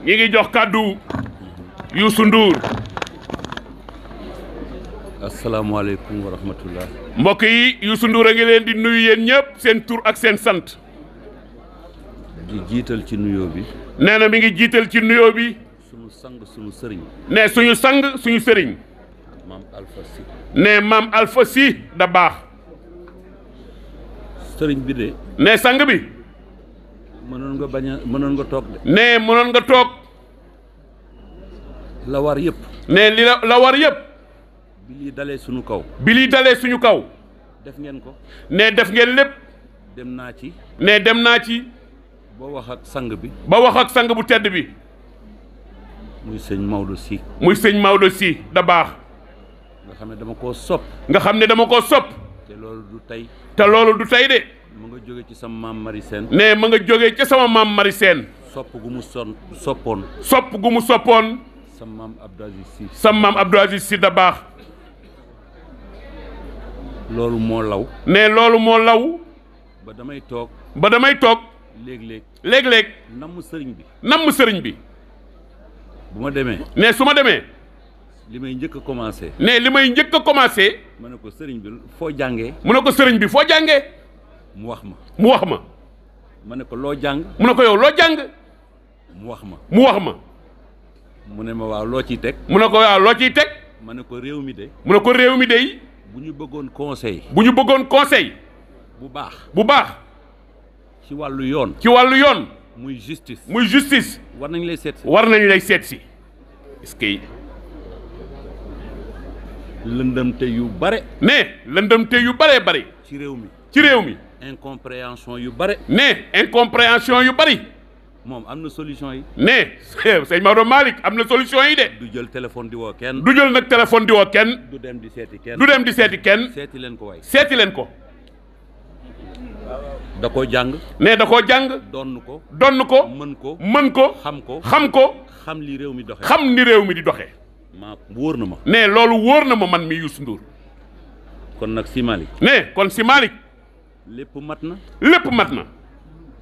ñi ngi jox kàddu Youssou Ndour. asalaamaaleykum wa rahmatullah. mbokk yi Youssou Ndour a ngi leen di nuyu yéen ñëpp seen tur ak seen sant. di jiital ci nuyoo bi. nee na mi ngi jiital ci nuyoo bi. suñu sang suñu sëriñ. ne suñu sang suñu sëriñ. maam Alpha Sy. ne maam Alpha Sy da baax. sëriñ bi de. ne sang bi. mënoon nga toog de. ne mënoon nga toog. la war yëpp. ne li la war yëpp. bi lii dalee suñu kaw. bi lii dalee suñu kaw. def ngeen ko. ne def ngeen lépp. dem naa ci. ne dem naa ci. ba wax ak sang bi. ba wax ak sang bu tedd bi. muy sëñ Maodo Sy. muy sëñ Maodo Sy da baax. nga xam ne dama koo sopp. nga xam ne dama koo sopp. te loolu du tey. te loolu du tey de. mu nga jóge ci sama maam Mari Sène. ne ma nga jógee ca sama maam Mari Sène. sopp gu mu soppoon. sopp gu mu soppoon. sama maam Abdou Aziz Sy. sama maam Abdou Aziz Sy da baax. loolu moo law. ne loolu moo law. ba damay toog. léeg-léeg. namm sëriñ bi. namm sëriñ bi. bu ma demee. ne su ma demee. li may njëkk a commencé. ne li may njëkk a commencé. ma ne ko sëriñ bi foo jàngee. mu ne ko sëriñ bi foo jàngee. mu wax ma. mu wax ma. ma ne ko loo jàng. mu ne ko yow loo jàng. mu wax ma. mu wax ma. mu ne ma waaw loo ciy teg. mu ne ko waaw loo ciy teg. ma ne ko réew mi de. mu ne ko réew mi de. bu ñu bëggoon conseil. bu ñu bëggoon conseil. bu baax. bu baax. ci wàllu yoon. ci wàllu yoon. muy justice. muy justice. war nañ lay seet si. war nañ lay seet si. est-ce que. lëndëmte yu bare. ne lëndëmte yu bare bari. ci réew mi. ci réew mi. incompréhension yu bare. ne incompréhension yu bari. moom am na solution yi. ne sëñ Maodo Malick am na solution yi de. du jël téléphone di woo kenn. du jël nag téléphone di woo kenn. du dem di seeti kenn. du dem di seeti kenn. seeti leen ko waay. seeti leen ko. da koo jàng. ne da koo jàng. donn ko. donn ko. mën ko. mën ko. xam ko. xam ko. xam li réew mi doxee. xam ni réew mi di doxee. maa wóor na ma. ne loolu wóor na ma man mi Youssou Ndour. kon nag si Malick. ne kon si Malick. lépp mat na. lépp mat na.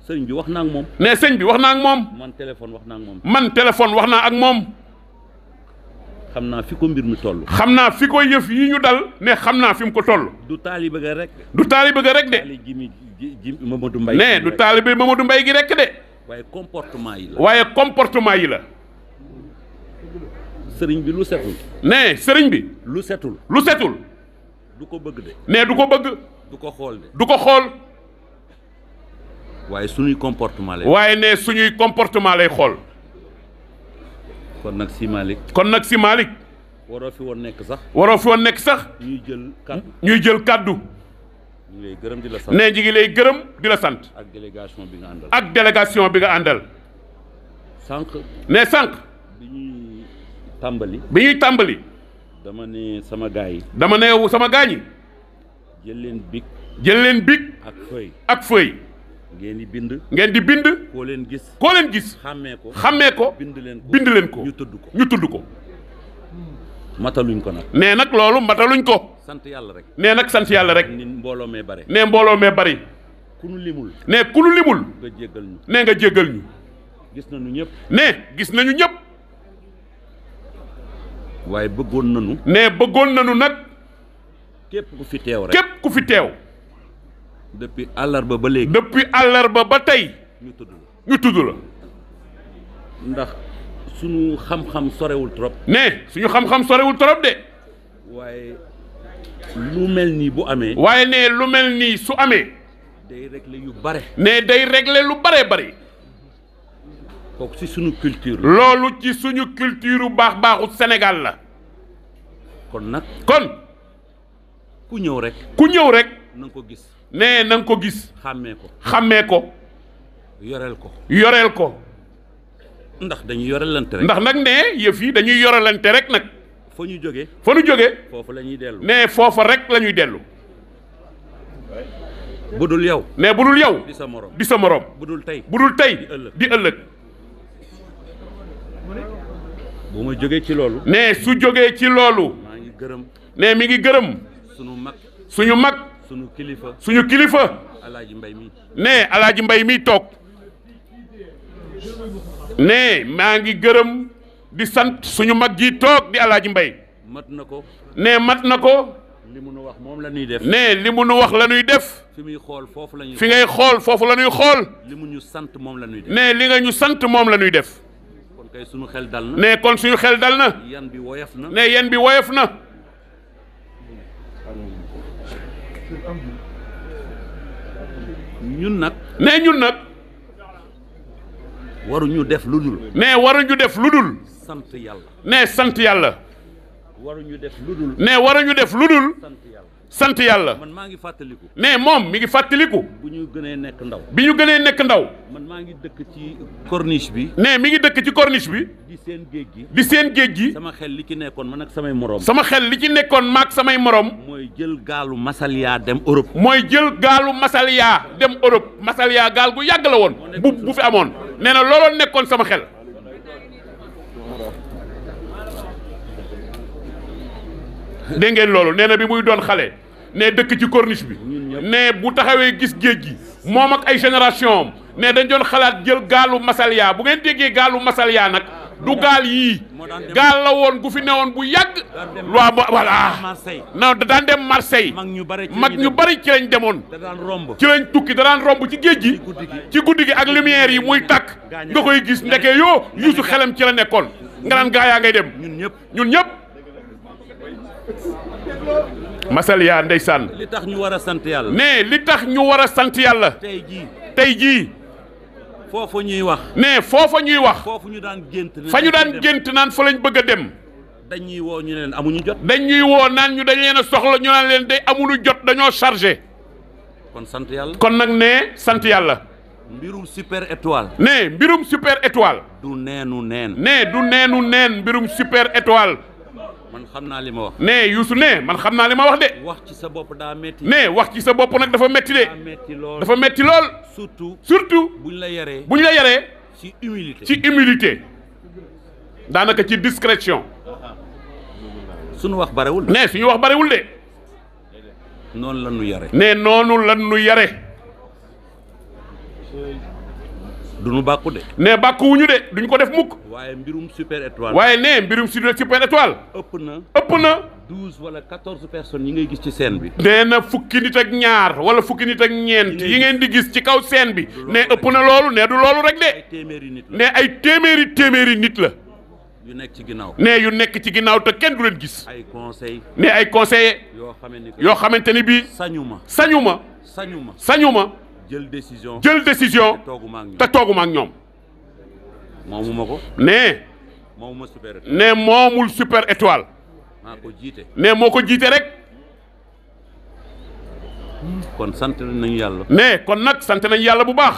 sëñ bi wax naa ak moom. ne sëñ bi wax naa ak moom. man téléphone wax naa ak moom. man téléphone wax naa ak moom. xam naa fi ko mbir mi toll. xam naa fi ko yëf yi ñu dal. ne xam naa fi mu ko toll. du taalibe ga rek. du taalibe ga rek de. taali ji Mamadou Mbaye. ne du taalibe Mamadou Mbaye gi rek de. waaye comportement yi la. waaye comportement yi la. sëriñ bi lu setul. ne sëriñ bi. lu setul. lu setul. du ko bëgg de. ne du ko bëgg. du ko xool de. du ko xool. waaye suñuy comportement lay. waaye ne suñuy comportement lay xool. kon nag si Malick. kon nag si Malick. waroo fi woon nekk sax. waroo fi woon nekk sax. ñuy jël kaddu. ñuy jël kaddu. ñu ngi lay gërëm di la sant. ne ñi ngi lay gërëm di la sant. ak délégation bi nga àndal. ak délégation bi nga àndal. sànq. ne sànq. bi ñuy tàmbali. bi ñuy tàmbali. dama ne sama gars yi. dama ne sama gaañi. jël leen bic. jël leen bic. ak feuille. ak feuille. ngeen di bind. ngeen di bind. koo leen gis. koo leen gis. xàmmee ko. xàmmee ko. bind leen ko. bind leen ko. ñu tudd ko. ñu tudd ko. mataluñ ko nag. nee nag loolu mataluñ ko. sant yàlla rek. nee nag sant yàlla rek. ni mbooloo mee bare. nee mbooloo mee bari. ku nu limul. nee ku nu limul. nga jéggal ñu. nee nga jéggal ñu. gis nañu ñëpp. nee gis nañu ñëpp. waaye bëggoon nañu. nee bëggoon nañu nag. képp ku fi teew rek. képp ku fi teew. depuis àllarba ba léegi. depuis àllarba ba tey. ñu tudd la. ñu tudd la. ndax suñu xam-xam sorewul trop. nee suñu xam-xam sorewul trop de. waaye lu mel nii bu amee. waaye nee lu mel nii su amee. day régler yu bare. nee day régler lu bare bari. kooku ci suñu culture la. loolu ci suñu culture baaxu Sénégal la. kon nag. kon. ku ñëw rek. ku ñëw rek. na nga ko gis. nee na nga ko gis. xàmmee ko. xàmmee ko. yoreel ko. yoreel ko. ndax dañuy yorelante rek. ndax nag nee yëf yi dañuy yorelante rek nag. fa ñu jógee. fa ñu jógee. foofu la ñuy dellu. nee foofa rek la ñuy dellu. bu dul yow. nee bu dul yow. di sa morom. di sa morom. bu dul tey. bu dul tey. ëllëg. di ëllëg. bu ma jógee ci loolu. nee su jógee ci loolu. maa ngi gërëm. nee mi ngi gërëm. sunu mag. suñu mag. sunu kilifa. suñu kilifa. Alaaji Mbay mi. nee Alaaji Mbay mi toog. ne maa ngi gërëm di sant suñu mag ji toog di Alaaji Mbay. mat na ko. ne mat na ko. li mu nu wax moom la ñuy def. ne li mu nu wax la ñuy def. fi muy xool foofu la ñuy. fi ngay xool foofu la ñuy xool. li mu ñu sant moom la ñuy def. ne li nga ñu sant moom la ñuy def. kon kay suñu xel dal na. ne kon suñu xel dal na. yan bi woyof na. ne yan bi woyof na. ñun nag. ne ñun nag. waruñu def lu dul. ne waruñu def lu dul. sant yàlla. ne sant yàlla. waruñu def lu dul. ne waruñu def lu dul. sant yàlla. sant yàlla. man maa ngi fàttaliku. ne moom mi ngi fàttaliku. bu ñu gënee nekk ndaw. bi ñu gënee nekk ndaw. man maa ngi dëkk ci corniche bi. ne mi ngi dëkk ci corniche bi. di seen géej gi. di seen géej gi. sama xel li ci nekkoon man ak samay moroom. sama xel li ci nekkoon maag samay morom. mooy jël gaalu Masaliya dem Europe. mooy jël gaalu Masaliya dem Europe. Masaliya gaal gu yàgg la woon. bu fi amoon. nee na looloon nekkoon sama xel. dégg ngeen loolu nee na bi muy doon xale. ne dëkk ci corniche bi. ne bu taxawee gis géej gi. moom ak ay génération am. ne dañ doon xalaat jël gaalu Masaliya bu ngeen déggee gaalu Masaliya nag. du gaal yii. gaal la woon gu fi newoon bu yàgg. waaw voilà. non daan dem Marseille. mag ñu bari ci lañ demoon. ci lañ tukki da daan romb ci géej gi. ci guddi gi ak lumière yi muy tàkk. nga koy gis ndeke yoo yuusu xelam ci la nekkoon. nga naan gaa yaa ngay dem. ñun ñëpp. Masaliya ndeysaan. li tax ñu war a sant yàlla. ne li tax ñu war a sant yàlla. tey jii. foofu ñuy wax. ne foofa ñuy wax. foofu ñu daan gént. fa ñu daan gént naan fa lañ bëgg a dem. dañuy woo ñu leen amuñu jot. dañuy woo naan ñu dañ leen a soxla ñu naan leen day amuñu jot dañoo chargé. kon sant yàlla. kon nag ne sant yàlla. mbirum super étoile. ne mbirum super étoile. du neenu neen. ne du neenu neen mbirum super étoile. man xam naa li ma wax. ne Youssou ne man xam naa li ma wax de. wax ci sa bopp daa metti. ne wax ci sa bopp nag dafa metti de. dafa metti lool. surtout. buñ la yaree. ci humilité. daanaka ci discrétion. suñu wax barewul. ne suñu wax barewul de. noonu la ñu yare. ne noonu la ñu yare. duñu bàkku de. ne bàkkuwuñu de duñ ko def mukk. waaye mbirum super étoile. waaye ne mbirum super étoile. ëpp na. 12 wala 14 personnes yi ngay gis ci scène bi. nee na fukki nit ak ñaar wala fukki nit ak ñeent yi ngeen di gis ci kaw scène bi. ne ëpp na loolu ne du loolu rek de. ne ay téeméeri nit la. yu nekk ci ginnaaw. ne yu nekk ci ginnaaw te kenn du leen gis. ay conseils. ne ay conseillers. yoo xamante ni bii. sañu ma. jël décision te tooguma ak ñoom. moomuma ko. ne. moomuma super étoile. ne moomul super étoile. maa ko jiite. ne moo ko jiite rek. kon sant nañu yàlla. ne kon nag sant nañu yàlla bu baax.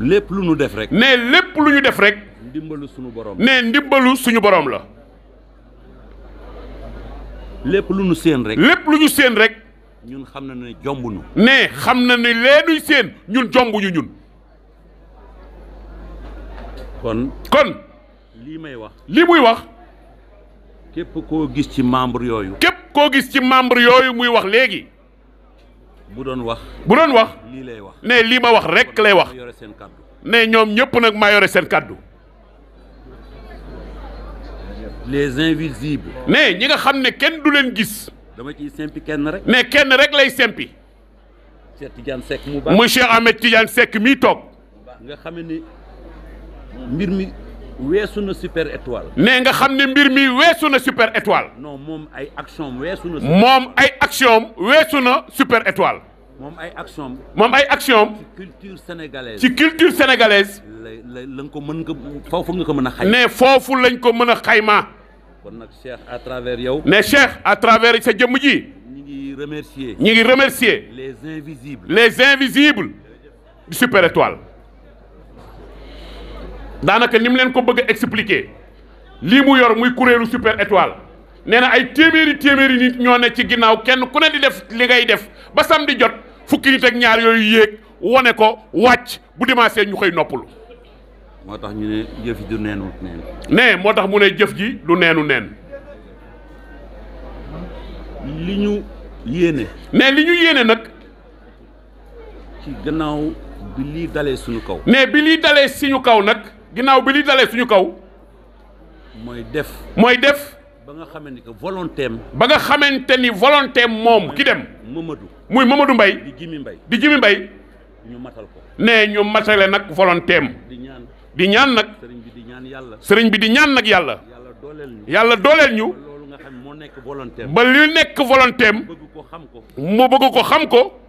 lépp lu ñu def rek. ne lépp lu ñu def rek. ndimbalu suñu borom. ne ndimbalu suñu borom la. lépp lu ñu séen rek. lépp lu ñu séen rek. ñun xam na ne jombuñu. ne xam na ne leenuy séen ñun jombuñu ñun. kon. lii may wax. li muy wax. képp koo gis ci membre yooyu. muy wax léegi. bu doon wax. lii lay wax. ne lii ma wax rek lay wax. ne ñoom ñëpp nag maa yore seen kàddu. les invisibles. ne ñi nga xam ne kenn du leen gis. dama ciy sempi kenn rek. ne kenn rek lay sempi. Cheikh Tidiane Seck mu baax. muy Cheikh Ahmed Tidiane Seck mii toog. nga xam ne mbir mi weesu na super étoile. ne nga xam ne mbir mi weesu na super étoile. non moom ay action weesu na. super étoile. moom ay action. ci culture sénégalaise. lañ ko mën nga foofu nga ko mën a xayma. ne foofu lañ ko mën a xayma. kon nag Cheikh à travers yow. ne Cheikh à travers sa jëmm ji. ñi ngi remercier. les invisibles. du super étoile. daanaka ni mu leen ko bëgg a expliquer lii mu yor muy kuréelu super étoile nee na ay téeméeri nit ñoo ne ci ginnaaw kenn ku ne di def li ngay def ba samedi jot fukki nit ak ñaar yooyu yéeg wone ko wàcc bu dimanche ñu koy noppalu. moo tax ñu ne jëf ji du neenu neen. ne moo tax mu ne jëf ji du neenu neen. li ñu yéene. ne li ñu yéene nag. ci gannaaw bi lii dalee suñu kaw. ne bi lii dalee suñu kaw nag ginnaaw bi lii dalee suñu kaw. mooy def. ba nga xamante ni volonté am. ba nga xamante ni volonté am moom ki dem. Mamadou. muy Mamadou Mbaye. di Jimi Mbaye. ñu matal ko. ne ñu matale nag volonté am. di ñaan nag. sëriñ bi di ñaan yàlla. sëriñ bi di ñaan nag yàlla. yàlla dooleel ñu. loolu nga xam moo nekk volonté am. ba li nekk volonté am. bëgg ko xam ko. mu bëgg ko xam ko.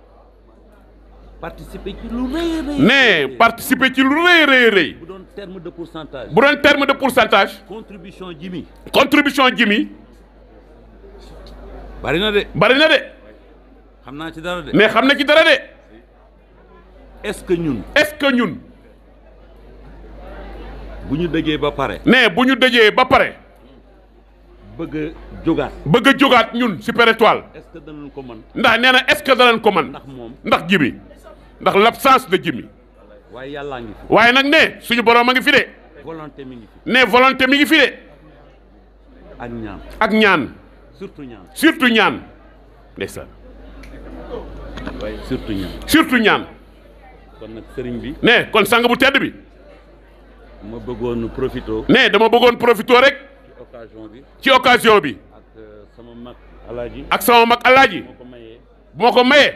participer ci lu rëy rëy. ne participer ci lu rëy rëy rëy. bu doon terme de pourcentage. bu doon terme de pourcentage. contribution Jimi. bari na de. xam naa ci dara de. ne xam na ci dara de. est-ce que ñun. bu ñu dëjee ba pare. ne bu ñu dëjee ba pare. bëgg a jógaat. ñun Super Étoile. est-ce que danañ ko mën. ndax nee na est-ce que danañ ko mën. ndax Jimi. ndax l'absence de Jimi. waaye yàllaa ngi fi. waaye nag ne suñu borom a ngi fi de. volonté mi ngi fi. ne volonté mi ngi fi de. ak ñaan. surtout ñaan. ndeysaan. waaye surtout ñaan. kon nag sëriñ bi. ne kon sang bu tedd bi. ma bëggoon profito. ne dama bëggoon profito rek. ci occasion bi. ak sama mag Alaaji. bu ma ko mayee.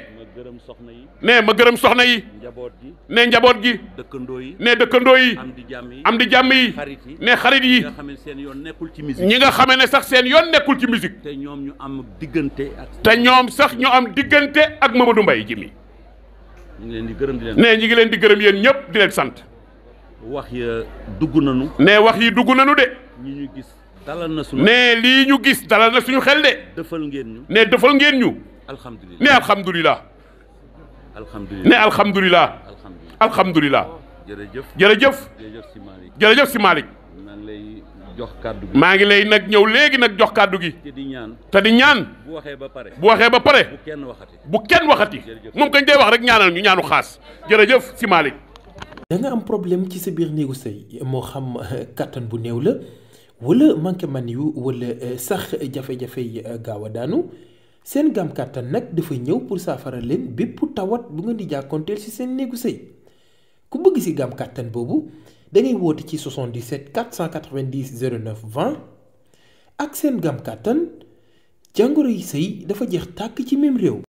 ne ma gërëm soxna yi. ne njaboot gi. ne dëkkandoo yi. am di jàmm yi. ne xarit yi. ñi nga xamee ne sax seen yoon nekkul ci musique. te ñoom ñu am diggante ak Mamadou Mbaye Jimi. ñu ngi leen di gërëm ne ñi ngi leen di gërëm yéen ñëpp di leen sant. wax ya dugg nañu. ne wax yi dugg nañu de. ñi ñu gis dalal na suñu. ne lii ñu gis dalal na suñu xel de. defal ngeen ñu. ne defal ngeen ñu. alhamdulilah ne alhamdulilah. ne alhamdulilah. jërëjëf si Malick. maa ngi lay jox kàddu gi. maa ngi lay nag ñëw léegi nag jox kàddu gi. te di ñaan. bu waxee ba pare. bu kenn waxati. moom kañ day wax rek ñaanal ñu ñaanu xaas. jërëjëf si Malick. da nga am problème ci sa biir néegu sëy moo xam kattan bu néew la wala manqué man yu wala sax jafe-jafe yi gaaw a daanu seen gaam kattan nag dafa ñëw pour saafara leen bépp tawat bu ngeen di jàkkoonteel ci seen néegu sëy ku bëgg ci gaam kattan boobu da ngay woote ci 77 490 09 20 ak seen gaam kattan jàngoro yi sëy dafa jeex tàkk ci même réew.